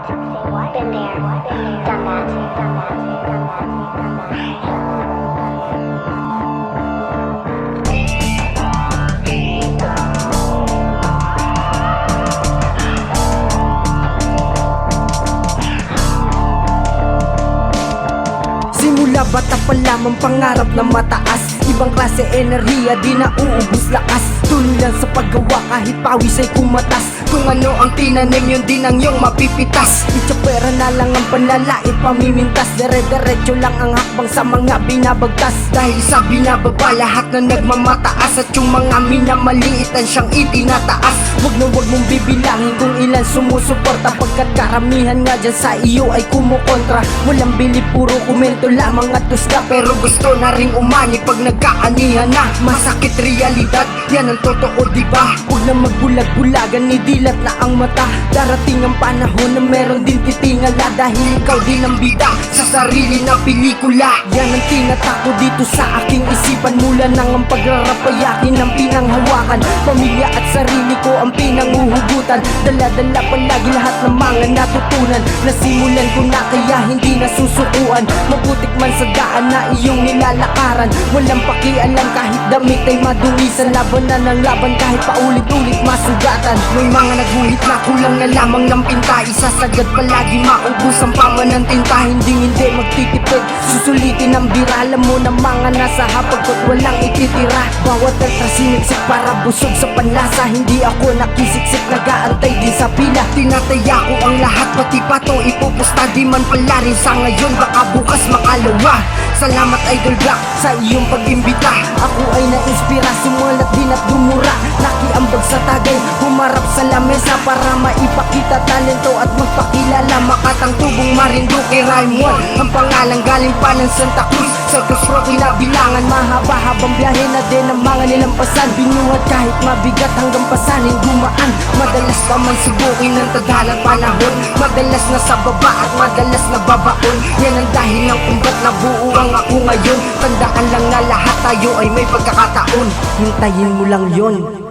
Been there, done that, done that, done that, done that. Simula bata pa lamang pangarap na mataas. Ibang klase enerhiya, di na uubos lakas. Tuloy lang sa paggawa kahit pawis ay kumatas. Kung ano ang tinanim yun din ang iyong mapipitas. Itsapera na lang ang panlalait pamimintas. Dire-diretso lang ang hakbang sa mga binabagtas. Dahil sa binababa lahat na nagmamataas. At yung mga minamaliitan siyang itinataas. Wag na wag mong bibilangin kung ilan sumusuporta, pagkat karamihan nga dyan sa iyo ay kumukontra. Walang bili, puro komento lamang at tusga, pero gusto na ring umani pag nagkaanihan na. Masakit realidad, yan ang totoo diba? Huwag na magbulag-bulagan, nidilat na ang mata. Darating ang panahon na meron din titingala, dahil ikaw din ang bida sa sarili na pelikula. Yan ang tinatako dito sa aking isipan. Mula nang ang pagrarapayakin ang pinanghawakan. Pamilya at sarili ko ang pinanguhugutan. Dala-dala palagi lahat ng mga natutunan. Nasimulan ko na kaya hindi nasusukuan. Mabutik man sa daan na iyong nilalakaran. Walang pakialam kahit damit ay madungisan. Laban na ng laban kahit paulit-ulit masugatan. May mga naguhit na kulang na lamang ng pinta. Isasagad palagi maubos ang pamanantinta. Hindi magtitipid, susulitin ang birala mo ng mga nasa hapagkot walang ititira. Bawat letra siniksik para busog sa panlasa. Hindi ako nakisiksik, nag-aantay din sa pila. Tinataya ko ang lahat, pati pato ipupusta. Di man pala rin sa ngayon, baka bukas makalawa. Salamat Idol Black sa iyong pag-imbita. Ako ay na-inspira, sumulat din at dumura. Nakiambag sa tagay, humarap sa lamesa para maipakita talento at magpakilala. Makatang tubong Marinduque Rhyme One, ang pangalan galing pa ng Santa Cruz. Sa Crossroad kinabilangan, mahaba-habang biyahe na din ang mga nilampasan. Binuhat kahit mabigat hanggang pasanin gumaan. Madalas pa man subukin ng tadhalang panahon. Madalas na sa baba at madalas na babaon. Yan ang dahil ng kung ba't nabuo ang ako ngayon. Tandaan lang na lahat tayo ay may pagkakataon. Hintayin mo lang yon.